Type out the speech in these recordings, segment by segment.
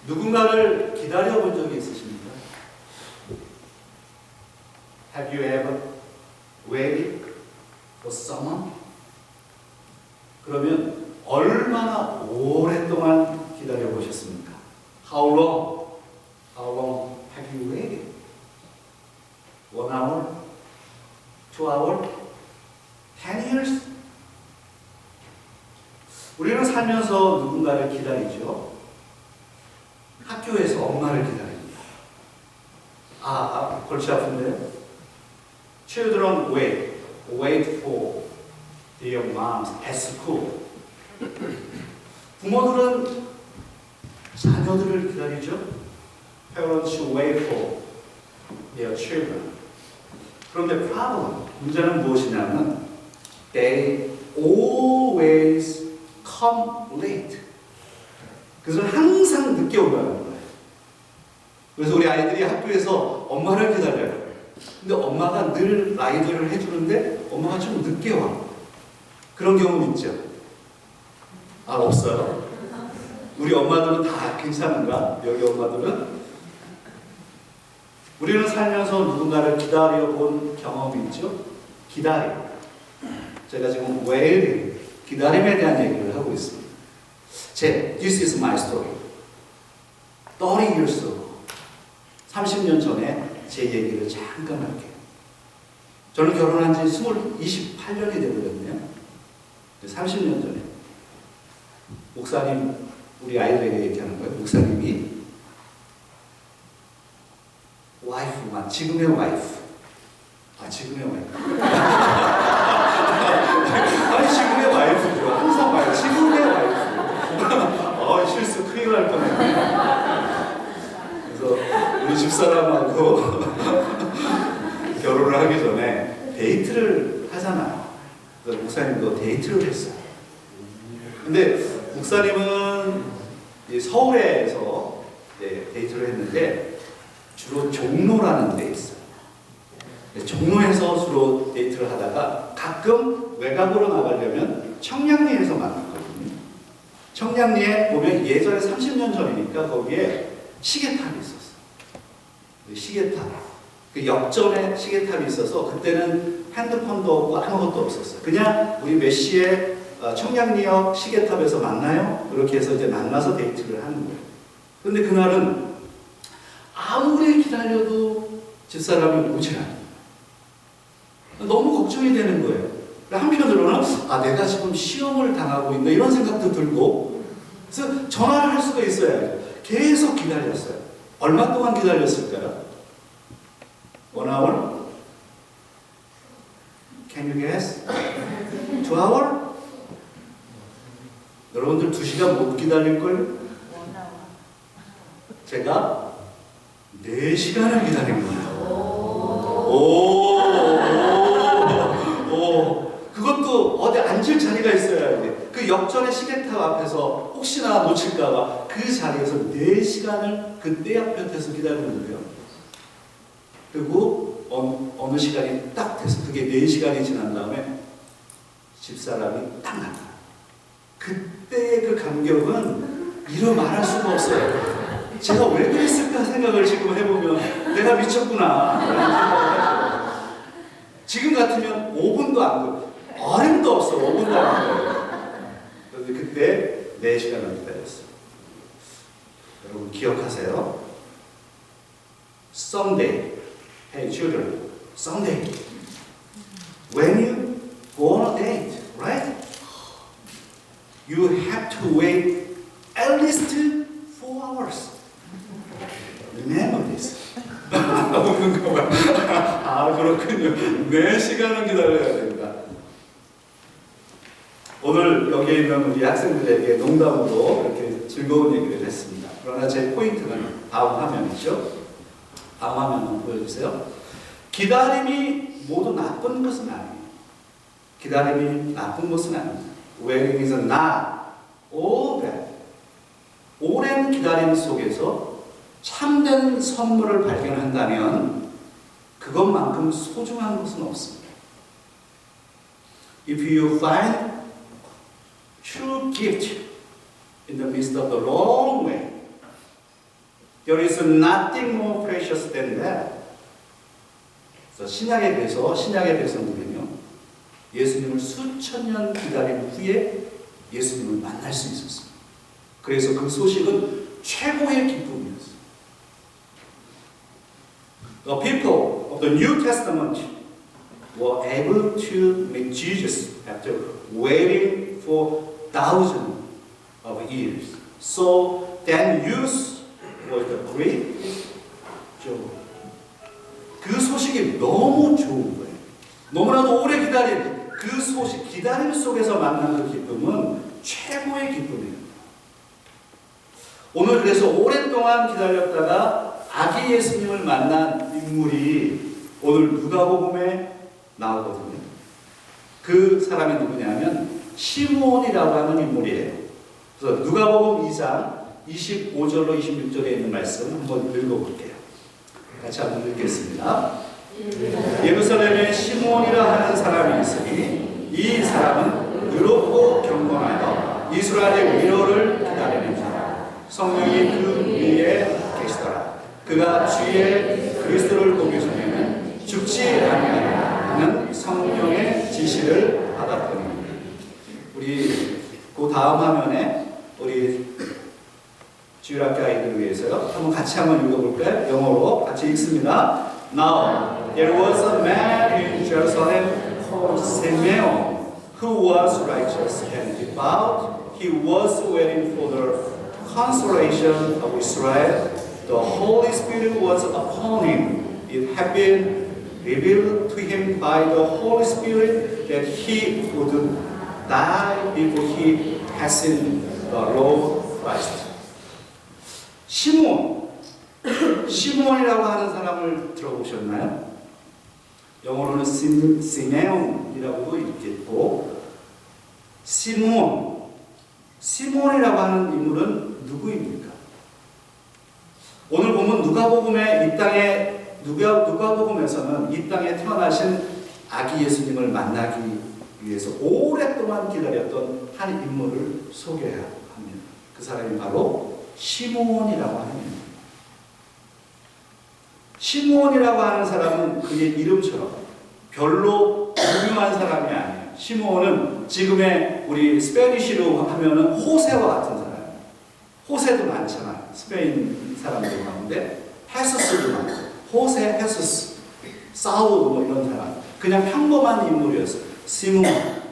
누군가를 기다려 본 적이 있으십니까? Have you ever waited for someone? 그러면 얼마나 오랫동안 기다려 보셨습니까? How long? How long have you waited? 1 hour? 2 hour? 10 years? 우리는 살면서 누군가를 기다리죠. 학교에서 엄마를 기다립니다. 골치 아픈데요? Children wait for their moms at school. 부모들은 자녀들을 기다리죠. Parents wait for their children. 그런데 문제는 무엇이냐면 they always come late. 그것은 항상 늦게 온다는 거예요. 그래서 우리 아이들이 학교에서 엄마를 기다려요. 근데 엄마가 늘 라이드를 해주는데 엄마가 좀 늦게 와. 그런 경우 있죠? 없어요? 우리 엄마들은 다 괜찮은가? 여기 엄마들은? 우리는 살면서 누군가를 기다려 본 경험이 있죠? 기다림. 제가 지금 waiting, 기다림에 대한 얘기를 하고 있습니다. This is my story. 30 years ago. 30년 전에 제 얘기를 잠깐 할게요. 저는 결혼한 지 28년이 되거든요. 30년 전에. 목사님, 우리 아이들에게 얘기하는 거예요. 목사님이 와이프만, 지금의 와이프. 지금의 와이프. 아니, 지금의 와이프죠. 항상 와이프. 지금의 와이프. 실수 큰일 날 뻔했네. 그래서 우리 집사람하고 결혼을 하기 전에 데이트를 하잖아요. 그래서 목사님도 데이트를 했어요. 근데 목사님은 서울에서 데이트를 했는데 주로 종로라는 데 있어요. 종로에서 주로 데이트를 하다가 가끔 외곽으로 나가려면 청량리에서 만났거든요. 청량리에 보면 예전에 30년 전이니까 거기에 시계탑이 있었어요. 시계탑. 그 역전에 시계탑이 있어서 그때는 핸드폰도 없고 아무것도 없었어요. 그냥 우리 몇 시에 청량리역 시계탑에서 만나요? 그렇게 해서 이제 만나서 데이트를 하는 거예요. 근데 그날은 아무리 기다려도 집사람이 오지 않아요. 너무 걱정이 되는 거예요. 한편으로는 내가 지금 시험을 당하고 있나 이런 생각도 들고 그래서 전화를 할 수가 있어야 계속 기다렸어요. 얼마 동안 기다렸을까요? 1 hour? Can you guess? 2 hour? 여러분들 2시간 못 기다릴걸요? 제가 4시간을 기다린 거예요. 그것도 어디 앉을 자리가 있어야 돼. 그 역전의 시계탑 앞에서 혹시나 놓칠까봐 그 자리에서 4시간을 그 때 앞에서 기다렸는데요. 그리고 어느 시간이 딱 돼서 그게 4시간이 지난 다음에 집사람이 딱 나타나요. 그때의 그 감격은 이루 말할 수가 없어요. 제가 왜 그랬을까 생각을 지금 해보면 내가 미쳤구나 라는 생각을 하죠. 지금 같으면 5분도 안 걸려. 어림도 없어. 5분도 안 걸려요. 그런데 그때 4시간을 기다렸어요. 여러분 기억하세요? Someday, hey children, someday, when you go on a date, right? You have to wait at least 4 hours. Remember this. 그렇군요. 4시간은 기다려야 됩니다. 오늘 여기에 있는 우리 학생들에게 농담으로 이렇게 즐거운 얘기를 했습니다. 그러나 제 포인트는 다음 화면이죠. 다음 화면 한번 보여주세요. 기다림이 모두 나쁜 것은 아니에요. 기다림이 나쁜 것은 아닙니다. Waiting is not all bad. 오랜 기다림 속에서 참된 선물을 발견한다면 그것만큼 소중한 것은 없습니다. If you find true gift in the midst of the long way, There is nothing more precious than that. 그래서 신약에 비해서는요, 예수님을 수천 년 기다린 후에 예수님을 만날 수 있었습니다. 그래서 그 소식은 최고의 기쁨이었어요. The people of the New Testament were able to meet Jesus after waiting for thousands of years. So that news was the great joy. 그 소식이 너무 좋은 거예요. 너무나도 오래 기다린 그 소식, 기다림 속에서 만난 그 기쁨은 최고의 기쁨이에요. 오늘 그래서 오랫동안 기다렸다가 아기 예수님을 만난 인물이 오늘 누가복음에 나오거든요. 그 사람이 누구냐면 시므온이라고 하는 인물이에요. 그래서 누가복음 2장 25절로 26절에 있는 말씀 한번 읽어볼게요. 같이 한번 읽겠습니다. 예루살렘에 시므온이라 하는 사람이 있으니 이 사람은 의롭고 경건하여 이스라엘의 위로를 기다리는 자라. 성령이 그 위에 계시더라. 그가 주의 그리스도를 보기 전에는 죽지 아니하는 성령의 지시를 받았더니. 우리 그 다음 화면에 우리 주일학교 아이들을 위해서요. 한번 읽어볼까요? 영어로 같이 읽습니다. Now there was a man in Jerusalem called Simeon who was righteous and devout. He was waiting for the consolation of Israel. The Holy Spirit was upon him. It had been revealed to him by the Holy Spirit that he would die before he had seen the Lord Christ. 시므온이라고 하는 사람을 들어보셨나요? 영어로는 시메온이라고도 읽겠고, 시므온이라고 하는 인물은 누구입니까? 오늘 보면 누가복음에서는 이 땅에 태어나신 아기 예수님을 만나기 위해서 오랫동안 기다렸던 한 인물을 소개합니다. 그 사람이 바로 시므온이라고 하는 인물. 시므온이라고 하는 사람은 그의 이름처럼 별로 유명한 사람이 아니에요. 시므온은 지금의 우리 스페니쉬로 하면은 호세와 같은 사람. 호세도 많잖아. 스페인 사람들 가운데 헤수스도 많고, 호세, 헤수스, 사울 뭐 이런 사람. 그냥 평범한 인물이었어요. 시므온.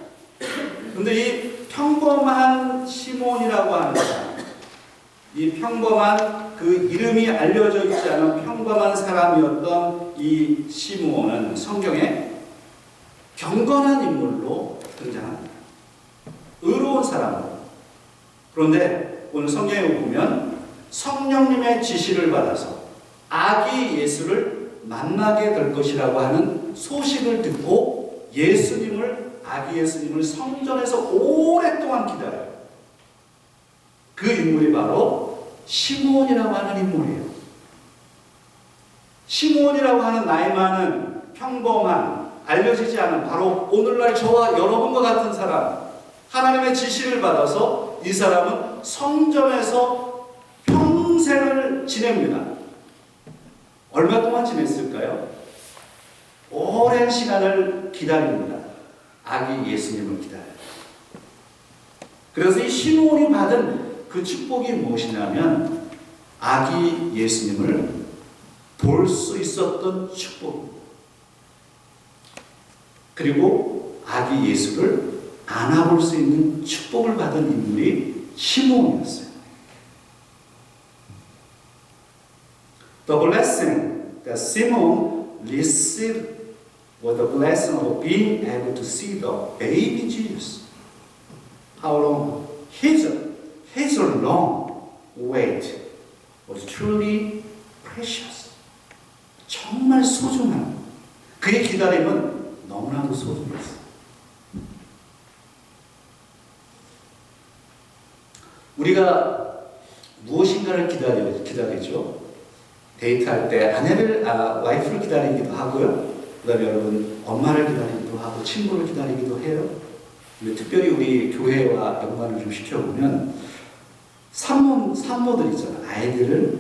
근데 이 평범한 시므온이라고 하는 사람, 이 평범한 그 이름이 알려져 있지 않은 평범한 사람이었던 이 시므온은 성경에 경건한 인물로 등장합니다. 의로운 사람으로. 그런데 오늘 성경에 보면 성령님의 지시를 받아서 아기 예수를 만나게 될 것이라고 하는 소식을 듣고 아기 예수님을 성전에서 오랫동안 기다려요. 그 인물이 바로 시므온이라고 하는 인물이에요. 시므온이라고 하는 나이 많은 평범한 알려지지 않은 바로 오늘날 저와 여러분과 같은 사람, 하나님의 지시를 받아서 이 사람은 성전에서 평생을 지냅니다. 얼마 동안 지냈을까요? 오랜 시간을 기다립니다. 아기 예수님을 기다려요. 그래서 이 시므온이 받은 그 축복이 무엇이냐면 아기 예수님을 볼 수 있었던 축복입니다. 그리고 아기 예수를 안아볼 수 있는 축복을 받은 인물이 시므온이었어요. The blessing that Simon received was the blessing of being able to see the baby Jesus. How long? His long wait was truly precious. 정말 소중한 그의 기다림은 너무나도 소중했어요. 우리가 무엇인가를 기다리죠. 데이트할 때 와이프를 기다리기도 하고요. 그다음에 여러분 엄마를 기다리기도 하고 친구를 기다리기도 해요. 특별히 우리 교회와 연관을 좀 시켜보면 산모들 있잖아요. 아이들을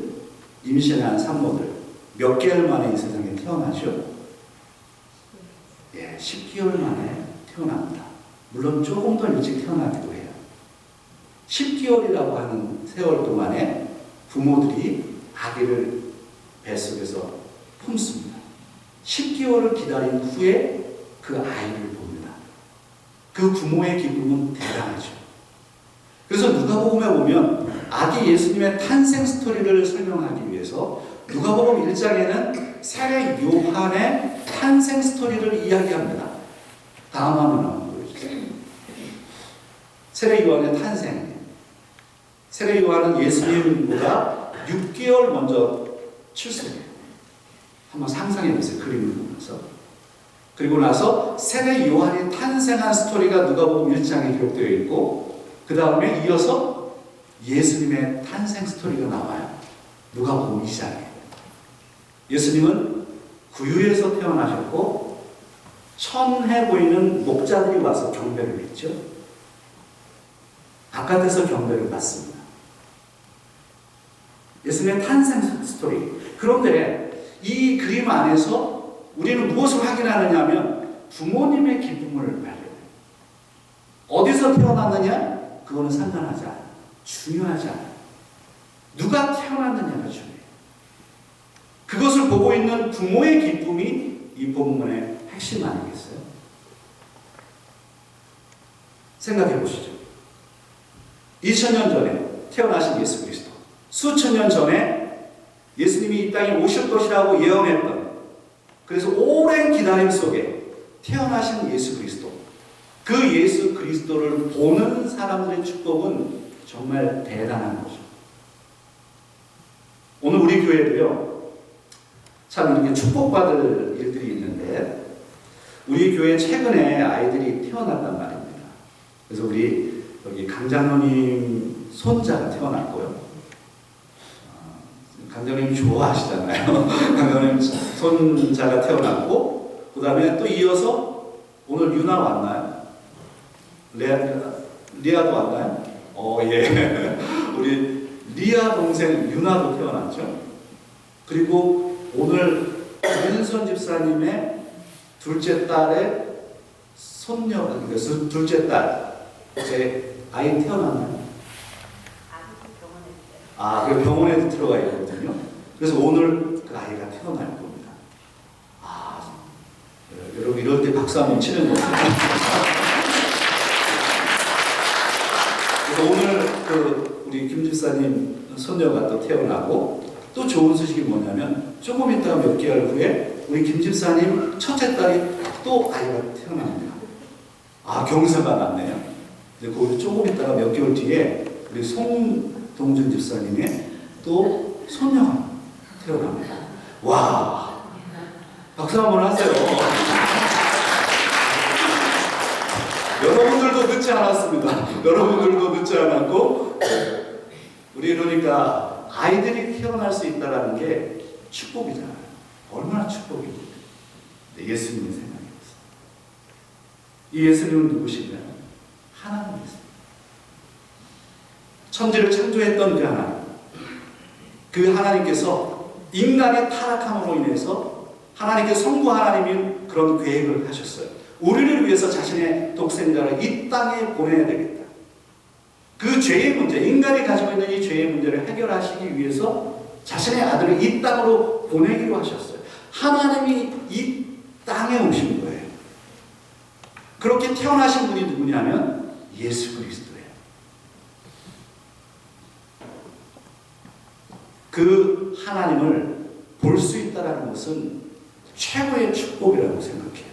임신한 산모들 몇 개월 만에 이 세상에 태어나죠? 예, 10개월 만에 태어납니다. 물론 조금 더 일찍 태어나기도 해요. 10개월이라고 하는 세월 동안에 부모들이 아기를 뱃속에서 품습니다. 10개월을 기다린 후에 그 아이를 봅니다. 그 부모의 기쁨은 대단하죠. 그래서 누가복음에 보면 아기 예수님의 탄생 스토리를 설명하기 위해서 누가복음 1장에는 세례 요한의 탄생 스토리를 이야기합니다. 다음 화면 한번 보여주세요. 세례 요한의 탄생. 세례 요한은 예수님보다 6개월 먼저 출생해요. 한번 상상해 보세요. 그림을 보면서. 그리고 나서 세례 요한이 탄생한 스토리가 누가복음 1장에 기록되어 있고 그 다음에 이어서 예수님의 탄생 스토리가 나와요. 누가복음 2장에. 예수님은 구유에서 태어나셨고 천해 보이는 목자들이 와서 경배를 했죠. 바깥에서 경배를 받습니다. 예수님의 탄생 스토리. 그런데 이 그림 안에서 우리는 무엇을 확인하느냐 하면 부모님의 기쁨을 발견해요. 어디서 태어났느냐? 그거는 상관하지 않아요. 중요하지 않아요. 누가 태어났느냐가 중요해요. 그것을 보고 있는 부모의 기쁨이 이 본문의 핵심 아니겠어요? 생각해 보시죠. 2000년 전에 태어나신 예수 그리스도, 수천 년 전에 예수님이 이 땅에 오실 것이라고 예언했던, 그래서 오랜 기다림 속에 태어나신 예수 그리스도, 그 예수 그리스도를 보는 사람들의 축복은 정말 대단한 거죠. 오늘 우리 교회도요, 참 이렇게 축복받을 일들이 있는데, 우리 교회 최근에 아이들이 태어났단 말입니다. 그래서 우리 여기 강장로님 손자가 태어났고요. 강장로님 좋아하시잖아요. 강장로님 손자가 태어났고, 그 다음에 또 이어서 오늘 유나 왔나요? 리아도 왔나요? 예. 우리 리아 동생 유나도 태어났죠. 그리고 오늘 윤선 집사님의 둘째 딸의 손녀, 그러니까 둘째 딸, 제 아이 태어났나요? 그 병원에 들어가 있거든요. 그래서 오늘 그 아이가 태어날 겁니다. 여러분 이럴 때 박수 한번 치는 겁니다. 그래서 오늘 우리 김 집사님 손녀가 또 태어나고, 또 좋은 소식이 뭐냐면 조금 있다가 몇 개월 후에 우리 김 집사님 첫째 딸이 또 아이가 태어납니다. 경사가 났네요. 이제 거기 조금 있다가 몇 개월 뒤에 우리 송동준 집사님의 또 손녀가 태어납니다. 와, 박수 한번 하세요. 여러분들도 늦지 않았습니다. 여러분들도 늦지 않았고, 우리 그러니까 아이들이 태어날 수 있다는 게 축복이잖아요. 얼마나 축복입니까? 예수님의 생각이었어요. 이 예수님은 누구신가요? 하나님이세요. 천지를 창조했던 그 하나님. 그 하나님께서 인간의 타락함으로 인해서 하나님께서 성부 하나님인 그런 계획을 하셨어요. 우리를 위해서 자신의 독생자를 이 땅에 보내야 되겠다. 그 죄의 문제, 인간이 가지고 있는 이 죄의 문제를 해결하시기 위해서 자신의 아들을 이 땅으로 보내기로 하셨어요. 하나님이 이 땅에 오신 거예요. 그렇게 태어나신 분이 누구냐면 예수 그리스도예요. 그 하나님을 볼 수 있다는 것은 최고의 축복이라고 생각해요.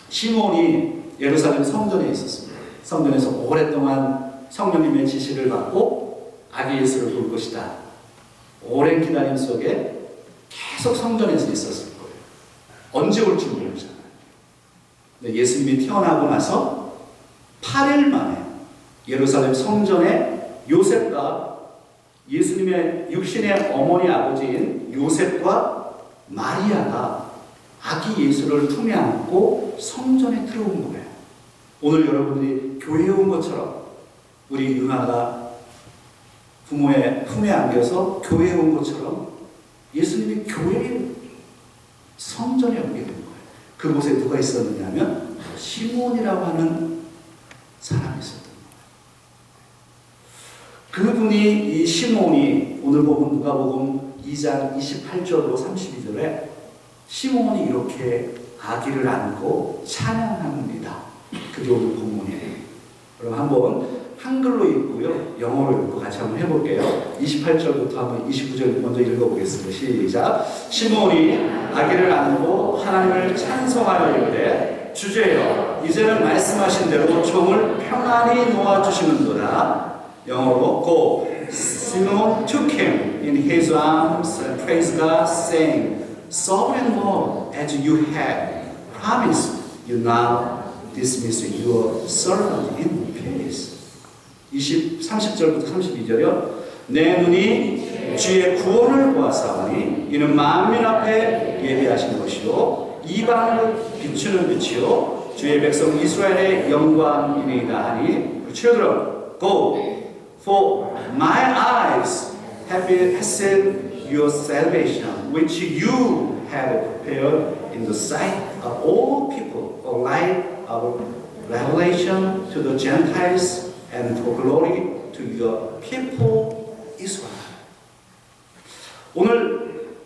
시몬이 예루살렘 성전에 있었습니다. 성전에서 오랫동안 성령님의 지시를 받고 아기 예수를 볼 것이다. 오랜 기다림 속에 계속 성전에서 있었을 거예요. 언제 올지 모르잖아요. 근데 예수님이 태어나고 나서 8일 만에 예루살렘 성전에 요셉과 예수님의 육신의 어머니 아버지인 요셉과 마리아가 아기 예수를 품에 안고 성전에 들어온 거예요. 오늘 여러분들이 교회에 온 것처럼 우리 윤아가 부모의 품에 안겨서 교회에 온 것처럼 예수님이 교회에 성전에 오게 된 거예요. 그곳에 누가 있었느냐면 시몬이라고 하는 사람이 있었던 거예요. 그분이, 이 시몬이, 오늘 보면 누가복음 2장 28절로 32절에 시몬이 이렇게 아기를 안고 찬양합니다. 그게 오늘 본문이에요. 그럼 한번 한글로 읽고요, 영어로 읽고 같이 한번 해볼게요. 28절부터 한번 29절 먼저 읽어보겠습니다. 시작. 시몬이 아기를 안고 하나님을 찬송하여 이르되 주제여 이제는 말씀하신 대로 종을 평안히 놓아주시는도다. 영어로 Go. Simon took him in his arms and praised God, saying, Sovereign Lord, as you have promised, you now dismiss your servant in peace. 30절부터 32절이요. 내 눈이 주의 구원을 보았사오니 이는 만민 앞에 예비하신 것이요 이방을 비추는 빛이요 주의 백성 이스라엘의 영광이니이다 하니 Children, go, for my eyes have seen your salvation, which you have prepared in the sight of all people, a light of revelation to the Gentiles and for glory to your people Israel. 오늘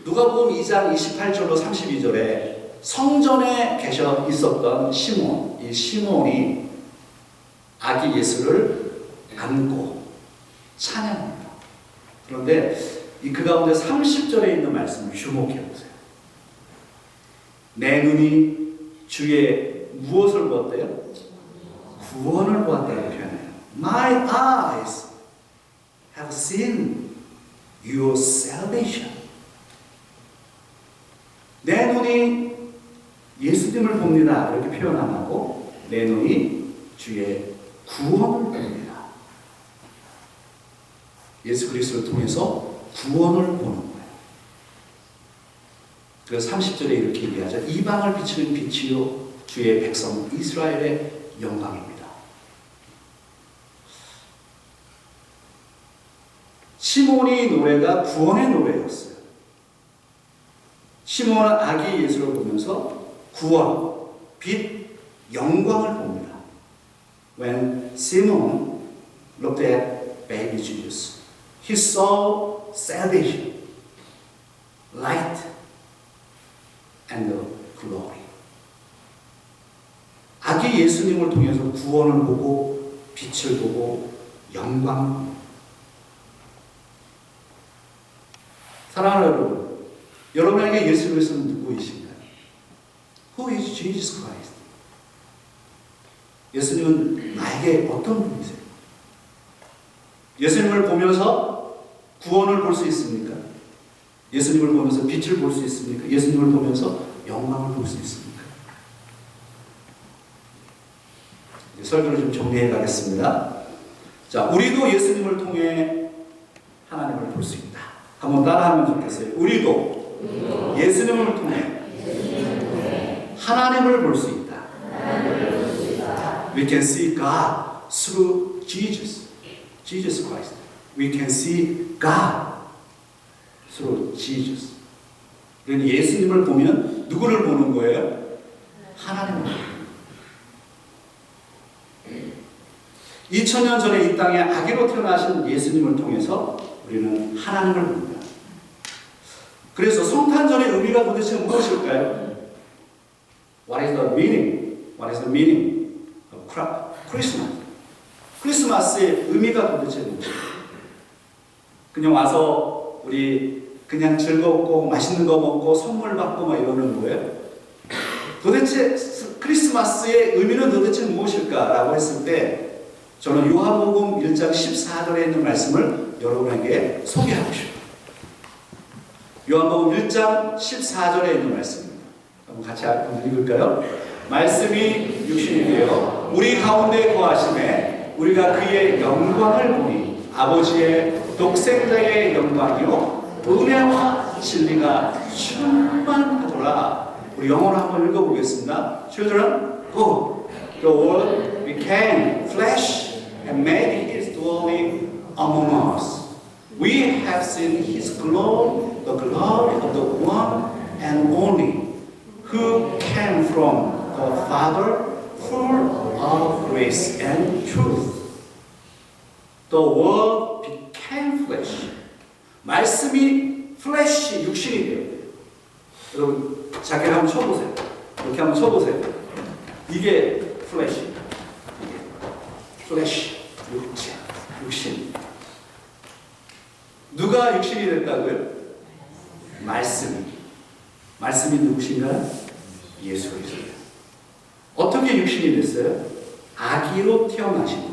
누가복음 2장 28절로 32절에 성전에 계셔 있었던 시몬, 이 시몬이 아기 예수를 안고 찬양합니다. 그런데 그 가운데 30절에 있는 말씀을 주목해 보세요. 내 눈이 주의 무엇을 보았대요? 구원을 보았다는 표현이에요. My eyes have seen your salvation. 내 눈이 예수님을 봅니다. 이렇게 표현 안 하고 내 눈이 주의 구원을 봅니다. 예수 그리스도를 통해서 구원을 보는 거예요. 그래서 30절에 이렇게 얘기하죠. 이방을 비추는 빛이요 주의 백성 이스라엘의 영광입니다. 시몬의 노래가 구원의 노래였어요. 시몬은 아기 예수를 보면서 구원, 빛, 영광을 봅니다. When Simon looked at baby Jesus, he saw salvation, light, and the glory. 아기 예수님을 통해서 구원을 보고 빛을 보고 영광을 봅니다. 사랑하는 여러분, 여러분에게 예수 그리스도는 누구이신가요? Who is Jesus Christ? 예수님은 나에게 어떤 분이세요? 예수님을 보면서 구원을 볼 수 있습니까? 예수님을 보면서 빛을 볼 수 있습니까? 예수님을 보면서 영광을 볼 수 있습니까? 이제 설교를 좀 정리해 가겠습니다. 자, 우리도 예수님을 통해 하나님을 볼 수 있다. 한번 따라하면 좋겠어요. 우리도 예수님을 통해 하나님을 볼 수 있다. We can see God through Jesus Christ. We can see God through Jesus. 그러니까 예수님을 보면 누구를 보는 거예요? 하나님을 보는 거예요. 2000년 전에 이 땅에 아기로 태어나신 예수님을 통해서 우리는 하나님을 봅니다. 그래서 성탄절의 의미가 도대체 무엇일까요? What is the meaning? What is the meaning of Christmas? 크리스마스의 의미가 도대체 무엇일까요? 그냥 와서 우리 그냥 즐겁고 맛있는 거 먹고 선물 받고 막 이러는 거예요? 도대체 크리스마스의 의미는 도대체 무엇일까라고 했을 때 저는 요한복음 1장 14절에 있는 말씀을 여러분에게 소개하고 싶어요. 요한복음 1장 14절에 있는 말씀입니다. 한번 같이 한번 읽을까요? 말씀이 육신이 되어 우리 가운데 거하심에 우리가 그의 영광을 보니 아버지의 독생자의 영광이요 은혜와 진리가 충만하더라. 우리 영어로 한번 읽어보겠습니다. Children, go. The word became flesh have made his dwelling among us. We have seen his glory, the glory of the one and only, who came from the Father, full of grace and truth. The word became flesh. 말씀이 플래시, 육신이 돼요. 여러분, 자기를 한번 쳐보세요. 이렇게 한번 쳐보세요. 이게 플래시. 플래시, 육신. 누가 육신이 됐다고요? 말씀이 누구신가요? 예수 그리스도. 어떻게 육신이 됐어요? 아기로 태어나시고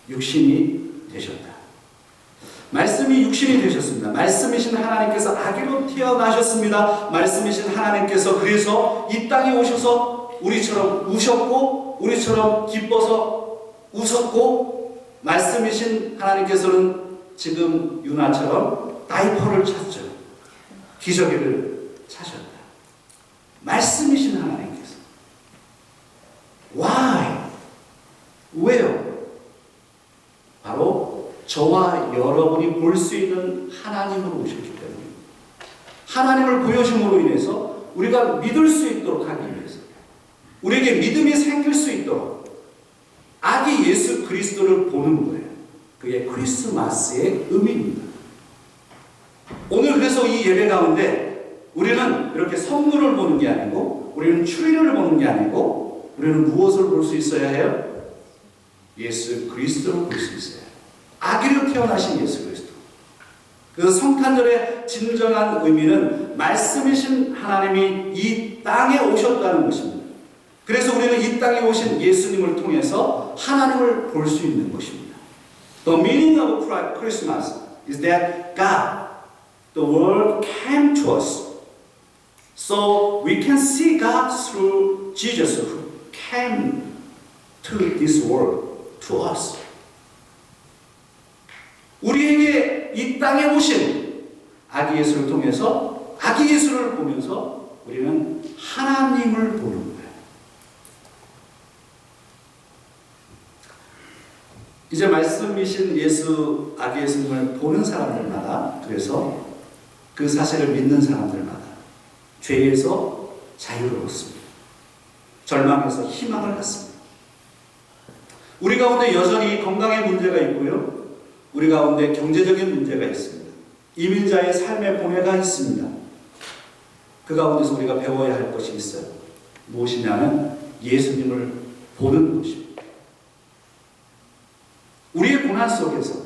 육신이 되셨다. 말씀이 육신이 되셨습니다. 말씀이신 하나님께서 아기로 태어나셨습니다. 말씀이신 하나님께서 그래서 이 땅에 오셔서 우리처럼 우셨고 우리처럼 기뻐서 웃었고, 말씀이신 하나님께서는 지금 유나처럼 다이퍼를 찾죠. 기저귀를 차셨다. 말씀이신 하나님께서. Why? 왜요? 바로 저와 여러분이 볼 수 있는 하나님으로 오셨기 때문에, 하나님을 보여줌으로 인해서 우리가 믿을 수 있도록 하기 위해서, 우리에게 믿음이 생길 수 있도록 아기 예수 그리스도를 보는 거예요. 그게 크리스마스의 의미입니다. 오늘 그래서 이 예배 가운데 우리는 이렇게 선물을 보는 게 아니고, 우리는 추리를 보는 게 아니고, 우리는 무엇을 볼 수 있어야 해요? 예수 그리스도를 볼 수 있어요. 아기로 태어나신 예수 그리스도. 그래서 성탄절의 진정한 의미는 말씀이신 하나님이 이 땅에 오셨다는 것입니다. 그래서 우리는 이 땅에 오신 예수님을 통해서 하나님을 볼 수 있는 것입니다. The meaning of Christmas is that God, the world came to us. So we can see God through Jesus who came to this world, to us. 우리에게 이 땅에 오신 아기 예수를 통해서, 아기 예수를 보면서 우리는 하나님을 보는 거예요. 이제 말씀이신 예수, 아기 예수님을 보는 사람들마다, 그래서 그 사실을 믿는 사람들마다 죄에서 자유를 얻습니다. 절망에서 희망을 갖습니다. 우리 가운데 여전히 건강의 문제가 있고요. 우리 가운데 경제적인 문제가 있습니다. 이민자의 삶의 고뇌가 있습니다. 그 가운데서 우리가 배워야 할 것이 있어요. 무엇이냐면 예수님을 보는 것입니다. 우리의 고난 속에서,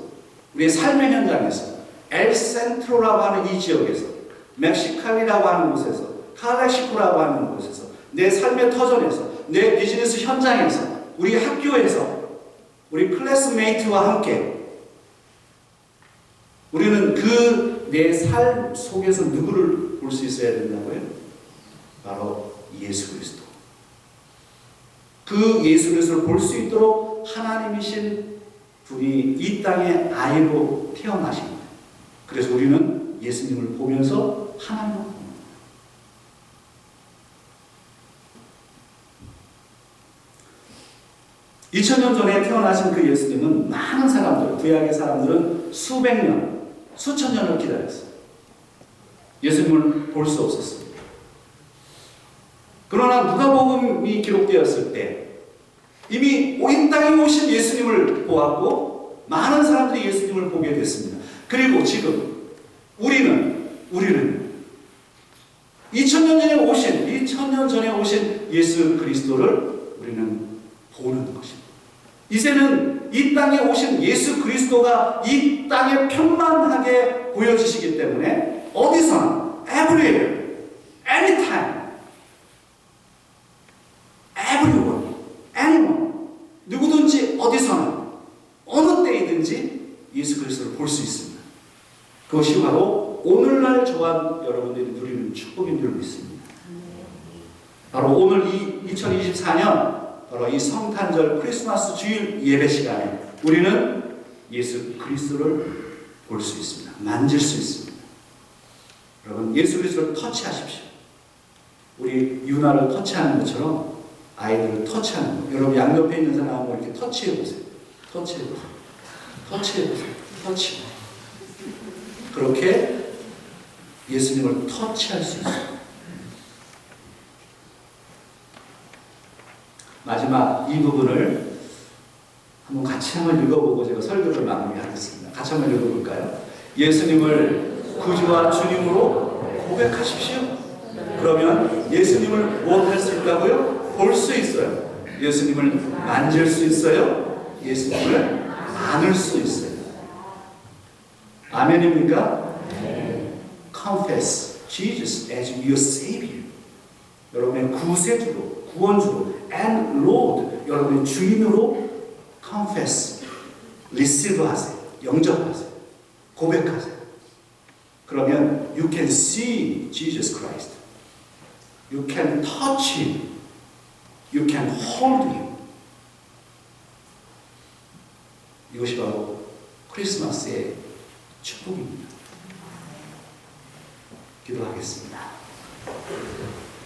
우리의 삶의 현장에서, 엘센트로라고 하는 이 지역에서, 멕시칼리라고 하는 곳에서, 칼렉시코라고 하는 곳에서, 내 삶의 터전에서, 내 비즈니스 현장에서, 우리 학교에서, 우리 클래스메이트와 함께 우리는 그 내 삶 속에서 누구를 볼 수 있어야 된다고요? 바로 예수 그리스도. 그 예수 그리스도를 볼 수 있도록 하나님이신 분이 이 땅에 아이로 태어나신 거예요. 그래서 우리는 예수님을 보면서 하나님을 보는 거예요. 2000년 전에 태어나신 그 예수님은 많은 사람들, 구약의 사람들은 수백 년, 수천 년을 기다렸어요. 예수님을 볼 수 없었습니다. 그러나 누가복음이 기록되었을 때 이미 이 땅에 오신 예수님을 보았고 많은 사람들이 예수님을 보게 됐습니다. 그리고 지금 우리는 2000년 전에 오신 예수 그리스도를 우리는 보는 것입니다. 이제는 이 땅에 오신 예수 그리스도가 이 땅에 평만하게 보여지시기 때문에 어디서나, everywhere, anytime, everyone, anyone, 누구든지 어디서나 어느 때이든지 예수 그리스도를 볼 수 있습니다. 그것이 바로 오늘날 저와 여러분들이 누리는 축복인 줄 믿습니다. 바로 오늘 이 2024년 바로 이 성탄절 크리스마스 주일 예배 시간에 우리는 예수 그리스도를 볼 수 있습니다. 만질 수 있습니다. 여러분, 예수 그리스도를 터치하십시오. 우리 유나를 터치하는 것처럼 아이들을 터치하는 거. 여러분 양옆에 있는 사람하고 이렇게 터치해 보세요. 터치해 보세요. 터치해 보세요. 터치. 그렇게 예수님을 터치할 수 있어요. 마지막 이 부분을 같이 한번 읽어보고 제가 설교를 마무리하겠습니다. 같이 한번 읽어볼까요? 예수님을 구주와 주님으로 고백하십시오. 그러면 예수님을 무엇할 수 있다고요? 볼 수 있어요. 예수님을 만질 수 있어요. 예수님을 안을 수 있어요. 아멘입니까? Confess Jesus as your Savior. 여러분의 구세주로, 구원주로, and Lord, 여러분의 주인으로 confess, receive 하세요. 영접하세요. 고백하세요. 그러면 you can see Jesus Christ. You can touch Him. You can hold Him. 이것이 바로 크리스마스의 축복입니다. 기도하겠습니다.